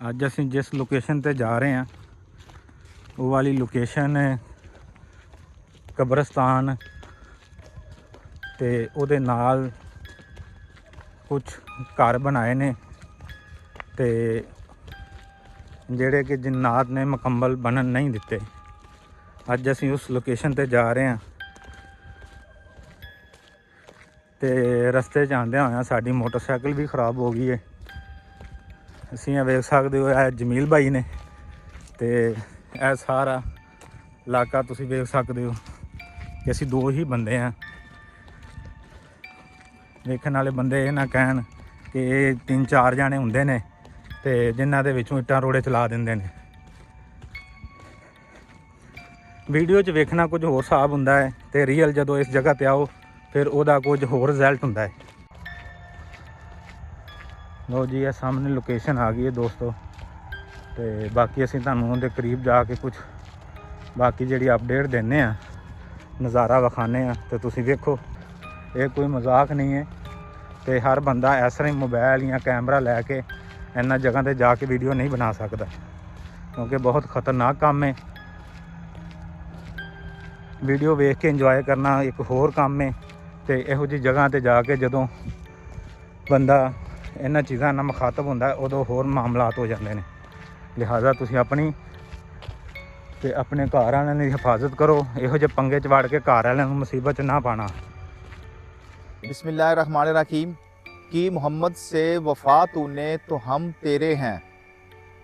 ਅੱਜ ਅਸੀਂ जिस लोकेशन ਤੇ जा रहे हैं वो वाली लोकेशन कब्रस्तान ते ਉਹਦੇ ਨਾਲ कुछ घर बनाए ने ते ਜਿਹੜੇ कि जिन्नात ने मुकम्मल बनन नहीं दिते। ਅੱਜ ਅਸੀਂ उस लोकेशन ਤੇ जा रहे हैं ਤੇ ਰਸਤੇ 'ਚ ਆਉਂਦਿਆਂ ਹੋਇਆਂ ਸਾਡੀ मोटरसाइकिल भी ख़राब हो गई है। ਅਸੀਂ ਇਹ ਵੇਖ ਸਕਦੇ ਹੋ ਇਹ ਜਮੀਲ भाई ने ਤੇ ਇਹ ਸਾਰਾ ਇਲਾਕਾ ਤੁਸੀਂ ਵੇਖ ਸਕਦੇ ਹੋ ਕਿ ਅਸੀਂ ਦੋ ਹੀ ਬੰਦੇ ਹਾਂ। ਵੇਖਣ ਵਾਲੇ ਬੰਦੇ ਇਹ ਨਾ ਕਹਿਣ ਕਿ ਇਹ 3-4 ਜਾਣੇ ਹੁੰਦੇ ਨੇ ਤੇ ਜਿਨ੍ਹਾਂ ਦੇ ਵਿੱਚੋਂ ਇੱਟਾਂ ਰੋੜੇ ਚਲਾ ਦਿੰਦੇ ਨੇ। ਵੀਡੀਓ 'ਚ ਵੇਖਣਾ ਕੁਝ ਹੋਰ ਹਿਸਾਬ ਹੁੰਦਾ ਹੈ ਤੇ ਰੀਅਲ ਜਦੋਂ ਇਸ ਜਗ੍ਹਾ ਤੇ ਆਓ ਫਿਰ ਉਹਦਾ ਕੁਝ ਹੋਰ ਰਿਜ਼ਲਟ ਹੁੰਦਾ ਹੈ। ਲੋ ਜੀ ਇਹ ਸਾਹਮਣੇ ਲੋਕੇਸ਼ਨ ਆ ਗਈ ਹੈ ਦੋਸਤੋ ਤੇ ਬਾਕੀ ਅਸੀਂ ਤੁਹਾਨੂੰ ਉਹਦੇ ਕਰੀਬ ਜਾ ਕੇ ਕੁਝ ਬਾਕੀ ਜਿਹੜੀ ਅਪਡੇਟ ਦਿੰਦੇ ਆ, ਨਜ਼ਾਰਾ ਵਿਖਾਉਂਦੇ ਆ ਤੇ ਤੁਸੀਂ ਵੇਖੋ। ਇਹ ਕੋਈ ਮਜ਼ਾਕ ਨਹੀਂ ਹੈ ਤੇ ਹਰ ਬੰਦਾ ਇਸ ਤਰ੍ਹਾਂ ਹੀ ਮੋਬਾਈਲ ਜਾਂ ਕੈਮਰਾ ਲੈ ਕੇ ਇਹਨਾਂ ਜਗ੍ਹਾ ਤੇ ਜਾ ਕੇ ਵੀਡੀਓ ਨਹੀਂ ਬਣਾ ਸਕਦਾ ਕਿਉਂਕਿ ਬਹੁਤ ਖਤਰਨਾਕ ਕੰਮ ਹੈ। ਵੀਡੀਓ ਵੇਖ ਕੇ ਇੰਜੋਏ ਕਰਨਾ ਇੱਕ ਹੋਰ ਕੰਮ ਹੈ ਤੇ ਇਹੋ ਜਿਹੀ ਜਗ੍ਹਾ ਤੇ ਜਾ ਕੇ ਜਦੋਂ ਬੰਦਾ ਇਹਨਾਂ ਚੀਜ਼ਾਂ ਨਾਲ ਮੁਖਾਤਬ ਹੁੰਦਾ ਉਦੋਂ ਹੋਰ ਮਾਮਲਾਤ ਹੋ ਜਾਂਦੇ ਨੇ। ਲਿਹਾਜ਼ਾ ਤੁਸੀਂ ਆਪਣੀ ਤੇ ਆਪਣੇ ਘਰ ਵਾਲਿਆਂ ਦੀ ਹਿਫਾਜ਼ਤ ਕਰੋ। ਇਹੋ ਜਿਹੇ ਪੰਗੇ 'ਚ ਵੜ ਕੇ ਘਰ ਵਾਲਿਆਂ ਨੂੰ ਮੁਸੀਬਤ 'ਚ ਨਾ ਪਾਣਾ। बिस्मिल्लाहिर्रहमानिर्रहीम। कि मोहम्मद से वफ़ा तूने तो हम तेरे हैं,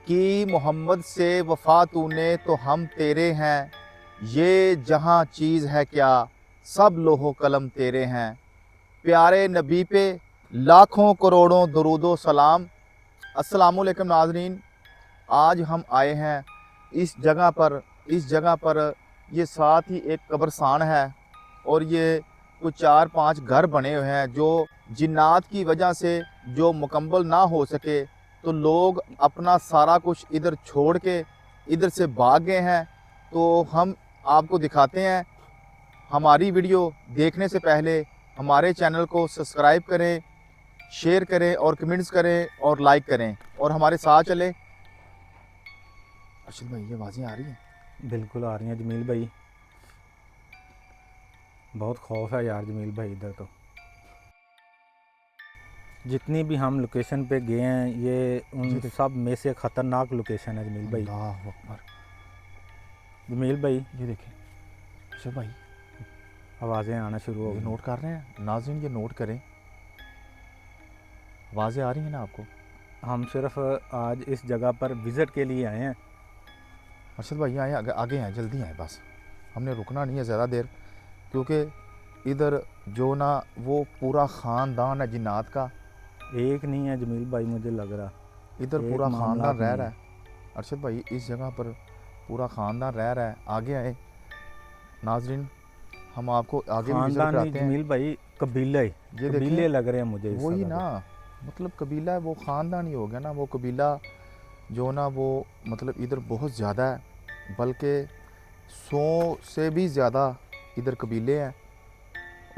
कि मोहम्मद से वफ़ा तूने तो हम तेरे हैं, ये जहाँ चीज़ है क्या सब लोहो कलम तेरे हैं। प्यारे नबी पे लाखों करोड़ों दरूदो सलाम। अस्सलामुअलैकुम नाज़रीन, आज हम आए हैं इस जगह पर ये साथ ही एक कब्रस्तान है और ये कुछ 4-5 घर बने हुए हैं जो जिन्नात की वजह से जो मुकम्मल ना हो सके तो लोग अपना सारा कुछ इधर छोड़ के इधर से भाग गए हैं। तो हम आपको दिखाते हैं। हमारी वीडियो देखने से पहले हमारे चैनल को सब्सक्राइब करें, शेयर करें और कमेंट्स करें और लाइक करें और हमारे साथ चले। अर्शद भाई ये आवाज़ें आ रही हैं? बिल्कुल आ रही हैं जमील भाई, बहुत खौफ है यार जमील भाई। इधर तो जितनी भी हम लोकेशन पे गए हैं ये उन सब में से ख़तरनाक लोकेशन है जमील भाई। अल्लाह अकबर। जमील भाई ये देखें अर्शद भाई, आवाज़ें आना शुरू हो ये गई। नोट कर रहे हैं नाज़रीन, ये नोट करें। आवाज़ें आ रही हैं ना आपको? हम सिर्फ आज इस जगह पर विज़िट के लिए आए हैं। अर्शद भाई आए, आगे हैं, जल्दी आए, बस हमने रुकना नहीं है ज़्यादा देर क्योंकि इधर जो ना वो पूरा ख़ानदान है जिन्नात का। एक नहीं है जमील भाई, मुझे लग रहा इधर एक पूरा मामला ख़ानदान रह नहीं रहा है। अर्शद भाई इस जगह पर पूरा ख़ानदान रह रहा है। आगे आए नाजरीन, हम आपको आगे भी विज़िट खानदानी कराते हैं। जमील भाई कबीले, ये कबीले देखें, लग रहे हैं मुझे इस वही जगह ना, मतलब कबीला है, वो ख़ानदान ही हो गया ना। वो कबीला जो ना वो मतलब इधर बहुत ज़्यादा है, बल्कि 100 से भी ज़्यादा इधर कबीले हैं।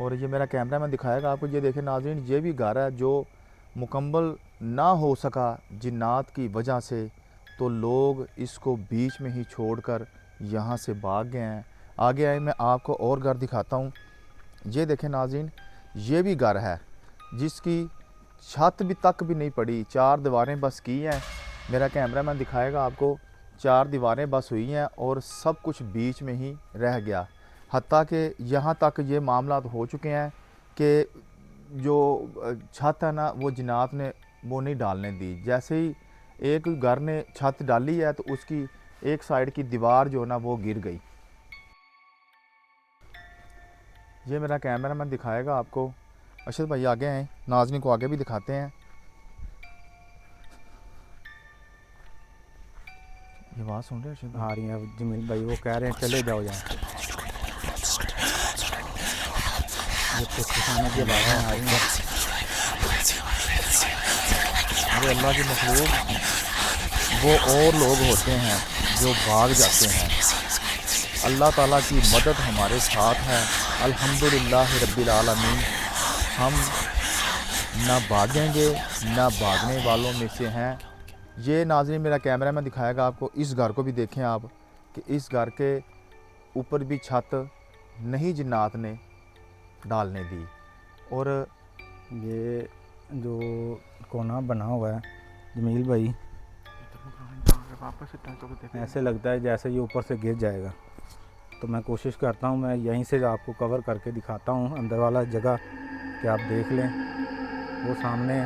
और ये मेरा कैमरा मैन दिखाएगा आपको। ये देखें नाज़रीन, ये भी घर है जो मुकम्मल ना हो सका जिन्नात की वजह से, तो लोग इसको बीच में ही छोड़कर यहाँ से भाग गए हैं। आगे आए, मैं आपको और घर दिखाता हूँ। ये देखें नाज़रीन, ये भी घर है जिसकी छत भी तक भी नहीं पड़ी, 4 दीवारें बस की हैं। मेरा कैमरा मैन दिखाएगा आपको, 4 दीवारें बस हुई हैं और सब कुछ बीच में ही रह गया। हत्ता कि यहाँ तक ये मामला हो चुके हैं कि जो छत है ना वो जिन्नात ने वो नहीं डालने दी। जैसे ही एक घर ने छत डाली है तो उसकी एक साइड की दीवार जो ना वो गिर गई। ये मेरा कैमरा मैन दिखाएगा आपको। अर्शद भाई आगे हैं, नाज़रीन को आगे भी दिखाते हैं। ये बात सुन रहे हैं? आ रही है जमील भाई, वो कह रहे हैं चले जाओ यहाँ से। ये कुछ खाने की आवाज़ें आ रही हैं। अरे अल्लाह की मखलूक, वो और लोग होते हैं जो भाग जाते हैं। अल्लाह ताला की मदद हमारे साथ है, अल्हम्दुलिल्लाह रब्बिल आलमीन। हम ना भागेंगे ना भागने वालों में से हैं। ये नाज़रीन मेरा कैमरा में दिखाएगा आपको। इस घर को भी देखें आप कि इस घर के ऊपर भी छत नहीं जिन्नात ने डालने दी। और ये जो कोना बना हुआ है जमील भाई, ऐसे लगता है जैसे ये ऊपर से गिर जाएगा। तो मैं कोशिश करता हूँ, मैं यहीं से आपको कवर करके दिखाता हूँ अंदर वाला जगह कि आप देख लें। वो सामने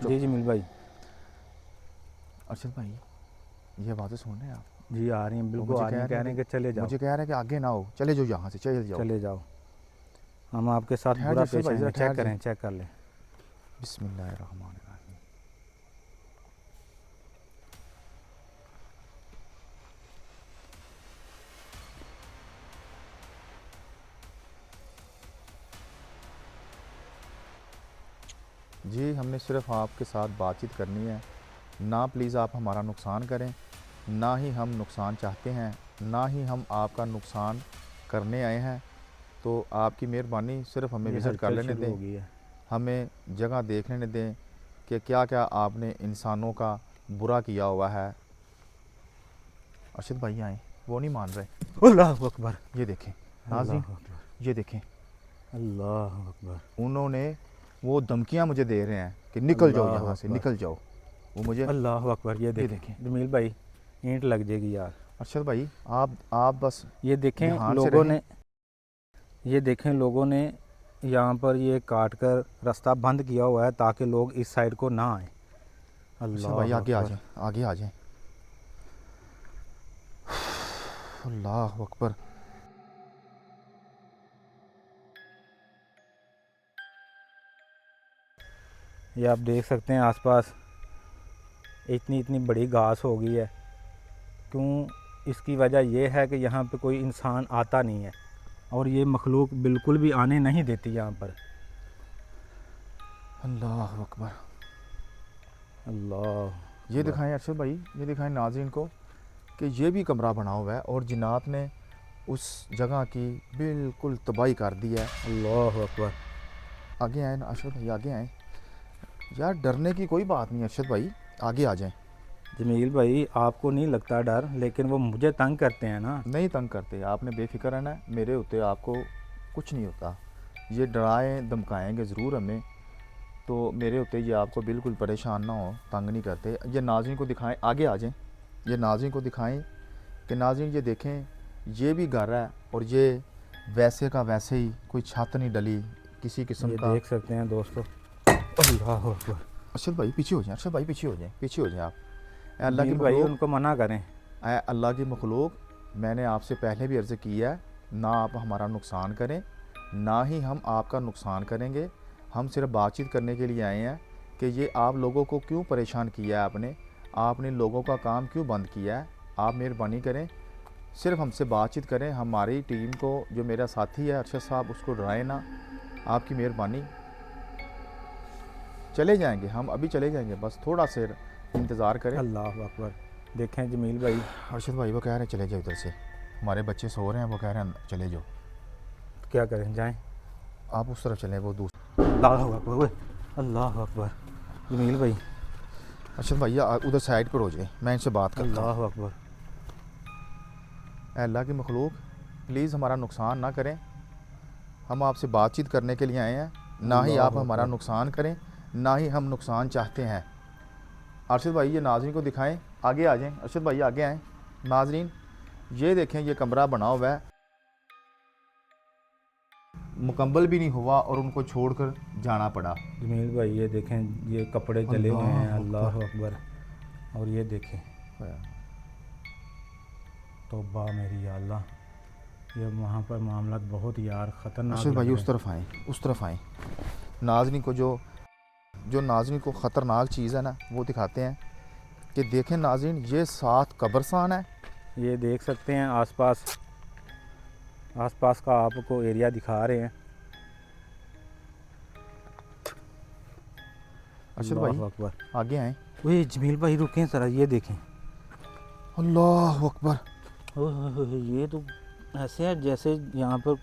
जी जमील भाई। अर्शद भाई ये आवाज़ें सुन रहे हैं आप? जी आ रही हैं, वो बिल्कुल मुझे आ रही हैं। कह रहे हैं कि चले जाओ, मुझे कह रहे हैं कि आगे ना हो, चले जाओ, यहाँ से चले जाओ। चले जाओ। हम आपके साथ ठहर बुरा जाओ पेश भाई, आएंगे। जरा ठहर चेक करें, जाओ। चेक कर लें। बिस्मिल्लाहिर्रहमानिर्रहीम। जी हमने सिर्फ आपके साथ बातचीत करनी है, ना प्लीज़ आप हमारा नुकसान करें, ना ही हम नुकसान चाहते हैं, ना ही हम आपका नुकसान करने आए हैं। तो आपकी मेहरबानी सिर्फ हमें ये विज़िट कर हलचल लेने शुरू हो दें, गई है। हमें जगह देख लेने दें कि क्या क्या आपने इंसानों का बुरा किया हुआ है। अर्शद भाई आए, वो नहीं मान रहे। अल्लाह अकबर, ये देखें अल्लाह नाज़रीन, अकबर, ये देखें, अल्लाह अकबर, उन्होंने वो धमकियां मुझे दे रहे हैं कि निकल जाओ अल्लाह यहाँ से, अकबर, निकल जाओ। वो मुझे अल्लाह अकबर। ये देखें देखें। जमील भाई, ईंट लग जाएगी यार। अर्शद भाई आप बस ये देखें ध्यान से लोगों रहें। ने, ये देखें लोगों ने यहाँ पर ये काट कर रास्ता बंद किया हुआ है ताकि लोग इस साइड को ना आए। अर्शद भाई अल्लाह आगे आ अकबर, जाएं, आगे आ जाएं। अल्लाह अकबर। ये आप देख सकते हैं आसपास इतनी इतनी बड़ी घास हो गई है। क्यों? इसकी वजह यह है कि यहाँ पे कोई इंसान आता नहीं है और ये मखलूक बिल्कुल भी आने नहीं देती यहाँ पर। अल्लाह अकबर। अल्लाह ये अकबर। दिखाएं अर्शद भाई, ये दिखाएं नाज़रीन को कि ये भी कमरा बना हुआ है और जिन्नात ने उस जगह की बिल्कुल तबाही कर दी है। अल्लाह अकबर। आगे आए ना अर्शद भाई, आगे आएँ। यार डरने की कोई बात नहीं अर्शद भाई, आगे आ जाएं। जमील भाई आपको नहीं लगता डर, लेकिन वो मुझे तंग करते हैं ना। नहीं तंग करते, आपने बेफिक्र रहना है, मेरे होते आपको कुछ नहीं होता। ये डराएं धमकाएंगे ज़रूर हमें, तो मेरे होते ये आपको बिल्कुल परेशान ना हो, तंग नहीं करते। ये नाज़रीन को दिखाएं, आगे आ जाएं। ये नाज़रीन को दिखाएं कि नाज़रीन ये देखें, ये भी घर है और ये वैसे का वैसे ही, कोई छत नहीं डली किसी किस्म ये का। देख सकते हैं दोस्तों। अल्लाह अकबर। अर्शद भाई पीछे हो जाएं, अर्शद भाई पीछे हो जाएं, पीछे हो जाएं आप। ऐ अल्लाह की जमील भाई मखलूक, उनको मना करें। ऐ अल्लाह की मखलूक, मैंने आपसे पहले भी अर्ज़ की है, ना आप हमारा नुकसान करें, ना ही हम आपका नुकसान करेंगे। हम सिर्फ बातचीत करने के लिए आए हैं कि ये आप लोगों को क्यों परेशान किया है, आपने लोगों का काम क्यों बंद किया है। आप मेहरबानी करें, सिर्फ हमसे बातचीत करें। हमारी टीम को, जो मेरा साथी है अरशद साहब, उसको डराएं ना, आपकी मेहरबानी। चले जाएंगे हम, अभी चले जाएंगे, बस थोड़ा सा इंतज़ार करें। अल्लाह अकबर। देखें जमील भाई, अरशद भाई वो कह रहे हैं चले जाओ इधर से, हमारे बच्चे सो रहे हैं, वो कह रहे हैं चले जाओ। क्या करें, जाएं? आप उस तरफ चलें, वो दूसरी। अल्लाह अकबर, ओए, अल्लाह अकबर। जमील भाई, अरशद भैया उधर साइड पर हो जाए, मैं इनसे बात करता हूँ। अल्लाह अकबर। अल्लाह की मखलूक, प्लीज़ हमारा नुकसान ना करें, हम आपसे बातचीत करने के लिए आए हैं, ना ही अल्लाह आप हमारा अकबर। नुकसान करें, ना ही हम नुकसान चाहते हैं। अरशद भाई ये नाज़रीन को दिखाएं, आगे आ जाएं। अरशद भाई आगे आएँ। नाज़रीन ये देखें, ये कमरा बना हुआ है, मुकम्मल भी नहीं हुआ और उनको छोड़कर जाना पड़ा। जमील भाई ये देखें, ये कपड़े जले हुए हैं। अल्लाह अकबर। और ये देखें, तौबा मेरी या अल्लाह, ये वहाँ पर मामला बहुत यार ख़तरनाक। अरशद भाई लग उस तरफ आएँ, उस तरफ आएँ। नाज़रीन को जो नाज़रीन को ख़तरनाक चीज़ है ना, वो दिखाते हैं कि देखें नाज़रीन, ये 7 कब्रस्तान है। रहे हैं। ये देख सकते हैं आसपास, आसपास का आपको एरिया दिखा रहे हैं। अरशद अल्लाह भाई अकबर। आगे आएँ। वही जमील भाई रुकें ज़रा, ये देखें। अल्लाह अकबर। ओह, ये तो ऐसे है जैसे यहाँ पर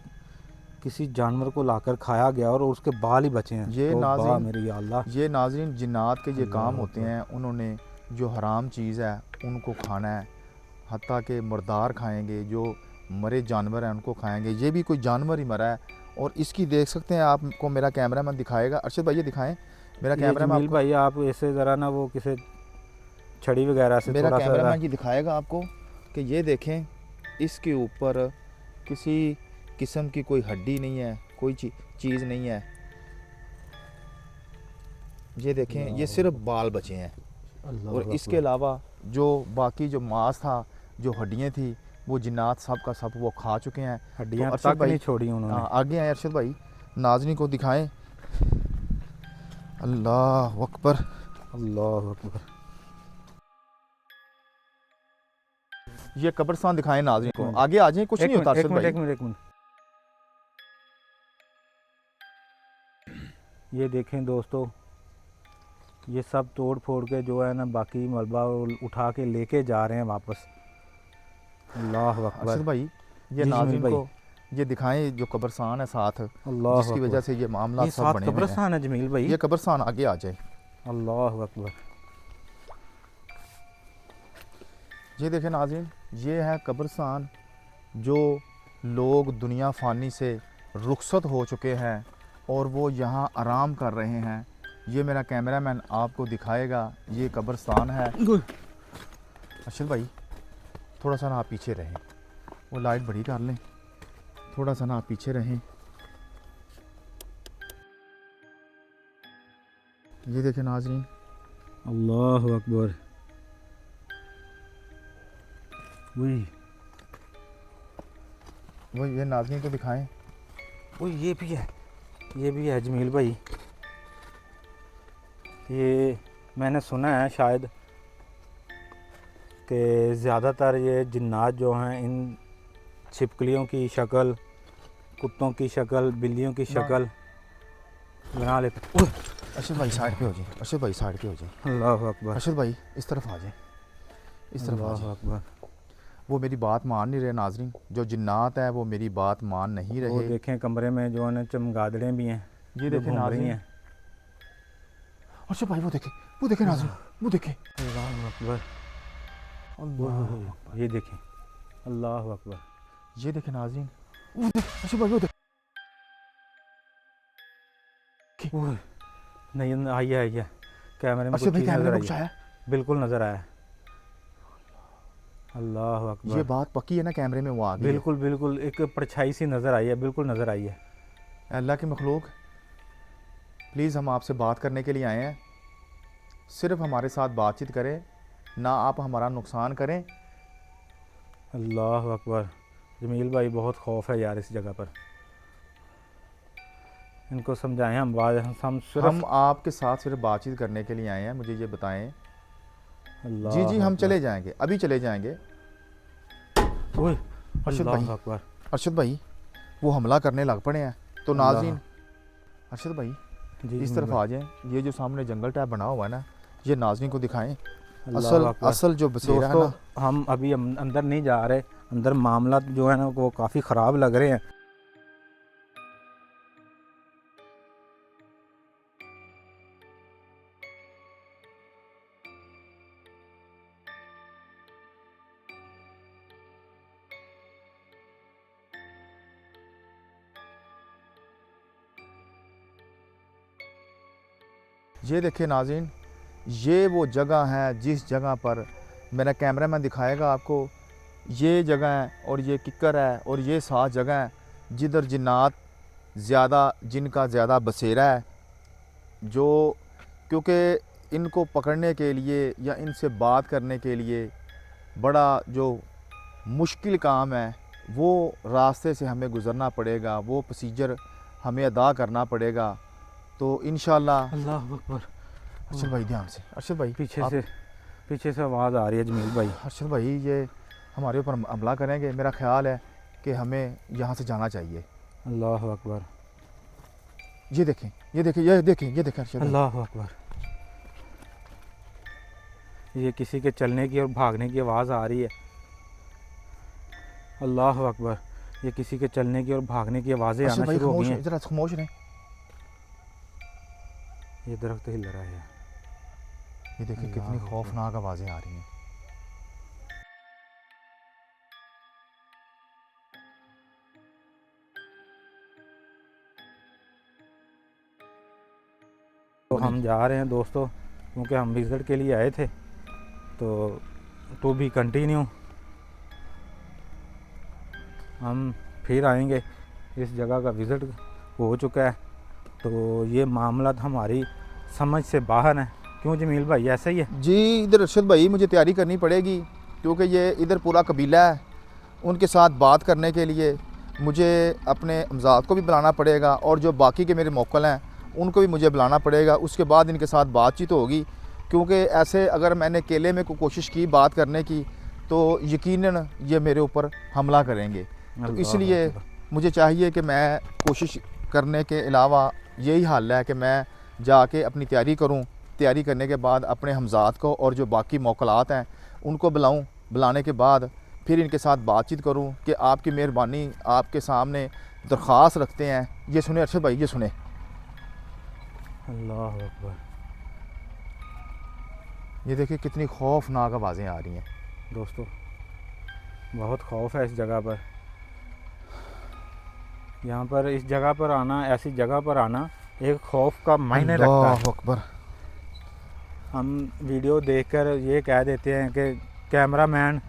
किसी जानवर को लाकर खाया गया और उसके बाल ही बचे हैं। ये तो नाज़रीन, मेरी या अल्लाह, ये नाज़रीन जिन्नात के ये काम अल्लाह होते अकबर। हैं। उन्होंने जो हराम चीज़ है उनको खाना है, हत्ता के मुर्दार खाएंगे, जो मरे जानवर हैं उनको खाएंगे। ये भी कोई जानवर ही मरा है। और इसकी देख सकते हैं, आपको मेरा कैमरामैन दिखाएगा। अरशद भाई ये दिखाएं, मेरा ये कैमरामैन जमील आपको, भाई आप ऐसे ज़रा ना वो किसी छड़ी वगैरह से मेरा थोड़ा सा कैमरामैन जी दिखाएगा आपको कि ये देखें, इसके ऊपर किसी किस्म की कोई हड्डी नहीं है, कोई चीज़ नहीं है। ये देखें, ये सिर्फ बाल बचे हैं। अल्लाह और अकबर। इसके अलावा जो बाकी जो मांस था, जो हड्डियाँ थी, वो जिन्नात सब का सब वो खा चुके हैं। हड्डियाँ अरशद तक भाई, नहीं छोड़ी उन्होंने। आगे आए अरशद भाई, नाज़रीन को दिखाएं। अल्लाह अकबर। अल्लाह अकबर। ये कब्रिस्तान दिखाएं नाज़रीन को। एक मिनट। आगे आ जाएं, कुछ नहीं होता एक अरशद मिनट भाई। एक मिनट एक मिनट। ये देखें दोस्तों, ये सब तोड़ फोड़ के जो है ना बाकी मलबा उठा के लेके जा रहे हैं वापस। अल्लाह अरशद अकबर। भाई, ये जी जमील नाज़रीन भाई। को ये दिखाएं जो कब्रिस्तान है साथ, अल्लाह जिसकी अकबर। वजह से ये मामला ये सब सात बने हुए हैं। कब्रिस्तान है जमील भाई। ये कब्रिस्तान आगे आ जाए। अल्लाह अकबर। ये देखें नाज़रीन, ये है कब्रिस्तान। जो लोग दुनिया फ़ानी से रुखसत हो चुके हैं और वो यहाँ आराम कर रहे हैं। ये मेरा कैमरामैन आपको दिखाएगा, ये कब्रिस्तान है। अरशद भाई थोड़ा सा ना आप पीछे रहें, वो लाइट बड़ी कर लें, थोड़ा सा ना आप पीछे रहें। ये देखें नाज़रीन, अल्लाह अकबर। वही वो ये नाज़रीन को दिखाएं। वो ये भी है जमील भाई। ये मैंने सुना है शायद कि ज़्यादातर ये जिन्नात जो हैं इन छिपकलियों की शक्ल, कुत्तों की शक्ल, बिल्लियों की शक्ल बना लेते। अरशद भाई साइड पे हो जाए, अरशद भाई साइड पे हो जाए। अल्लाह अकबर। अरशद भाई इस तरफ आ जाए, इस तरफ आ अल्लाह जाए। अकबर। वो मेरी बात मान नहीं रहे नाज़रीन, जो जिन्नात है वो मेरी बात मान नहीं वो रहे। देखें कमरे में जो है ना चमगादड़ें भी हैं, ये जो देखें घूम रही नाज़रीन। हैं। अरशद भाई वो देखें नाज़रीन, वो देखें। अल्लाह अकबर। अल्लाह अकबर। ये देखें। अल्लाह अकबर। ये देखें नाज़रीन, वो देख अरशद भाई, वो देख। ओह, नहीं आई है कैमरे में, अरशद कुछ भाई चीज़ कैमरे नज़र में आई कुछ है। आया। बिल्कुल नज़र आया। अल्लाह ये अकबर। बात पक्की है ना, कैमरे में वो आ गई है। बिल्कुल बिल्कुल एक परछाई सी नज़र आई है, बिल्कुल नज़र आई है। अल्लाह के मखलूक, प्लीज़ हम आपसे बात करने के लिए आए हैं। सिर्फ हमारे साथ बातचीत करें, ना आप हमारा नुकसान करें। अल्लाह अकबर। जमील भाई बहुत खौफ है यार इस जगह पर। इनको समझाएं हम सिर्फ हम आपके साथ सिर्फ बातचीत करने के लिए आए हैं। मुझे ये बताएं। अल्लाह जी हम अकबर। चले जाएंगे, अभी चले जाएंगे। ओए, अरशद अल्लाह भाई, अकबर। अरशद भाई वो हमला करने लग पड़े हैं। तो अल्लाह। नाज़रीन, अरशद भाई जी इस जमील तरफ भाई। आ जाएं। ये जो सामने जंगल टाइप बना हुआ है ना, ये नाज़रीन को दिखाएं। अल्लाह अकबर। असल जो बसेरा है दोस्तों ना, हम अभी अंदर नहीं जा रहे, अंदर मामला जो है ना वो काफ़ी ख़राब लग रहे हैं। ये देखिए नाज़रीन, ये वो जगह है जिस जगह पर मेरा कैमरामैन दिखाएगा आपको। ये जगह है और ये किक्कर है और ये 7 जगह है जिधर जिन्नात ज़्यादा, जिनका ज़्यादा बसेरा है। जो क्योंकि इनको पकड़ने के लिए या इनसे बात करने के लिए बड़ा जो मुश्किल काम है, वो रास्ते से हमें गुज़रना पड़ेगा, वो प्रोसीजर हमें अदा करना पड़ेगा। तो इंशाल्लाह। अल्लाह अकबर। अरशद भाई ध्यान से, अरशद भाई पीछे से आवाज़ आ रही है जमील भाई। अरशद भाई ये हमारे ऊपर हमला करेंगे। मेरा ख्याल है कि हमें यहाँ से जाना चाहिए। अल्लाह अकबर। ये देखें, ये देखें, ये देखें, ये देखें अरशद भाई। अल्लाह अकबर। ये किसी के चलने की और भागने की आवाज़ आ रही है। अल्लाह अकबर। ये किसी के चलने की और भागने की आवाज़ें अच्छा आना भाई शुरू हो गई खामोश हैं। जरा खामोश रहे। ये दरख्त हिल रहा है। ये देखिए अल्लाह कितनी अकबर। खौफनाक आवाज़ें आ रही हैं। तो हम जा रहे हैं दोस्तों, क्योंकि हम विज़िट के लिए आए थे। तो टू बी कंटिन्यू, हम फिर आएंगे। इस जगह का विज़िट हो चुका है, तो ये मामला हमारी समझ से बाहर है। क्यों जमील भाई, ऐसा ही है? जी इधर अरशद भाई मुझे तैयारी करनी पड़ेगी, क्योंकि ये इधर पूरा कबीला है। उनके साथ बात करने के लिए मुझे अपने अमजाद को भी बुलाना पड़ेगा, और जो बाकी के मेरे मोक्कल हैं उनको भी मुझे बुलाना पड़ेगा। उसके बाद इनके साथ बातचीत होगी, क्योंकि ऐसे अगर मैंने अकेले में कोशिश की बात करने की तो यकीनन ये मेरे ऊपर हमला करेंगे। तो अल्लाह इसलिए अकबर। मुझे चाहिए कि मैं कोशिश करने के अलावा यही हल है कि मैं जाके अपनी तैयारी करूं। तैयारी करने के बाद अपने हमजाद को और जो बाकी मोकलात हैं उनको बुलाऊं। बुलाने के बाद फिर इनके साथ बातचीत करूं कि आपकी मेहरबानी, आपके सामने दरख्वास्त रखते हैं। ये सुने अरशद भाई, ये सुने। अल्लाह अकबर। ये देखिए कितनी खौफनाक आवाज़ें आ रही हैं दोस्तों बहुत खौफ है इस जगह पर। यहाँ पर इस जगह पर आना, ऐसी जगह पर आना एक खौफ का मायने रखता है। अल्लाह अकबर। हम वीडियो देखकर ये कह देते हैं कि कैमरामैन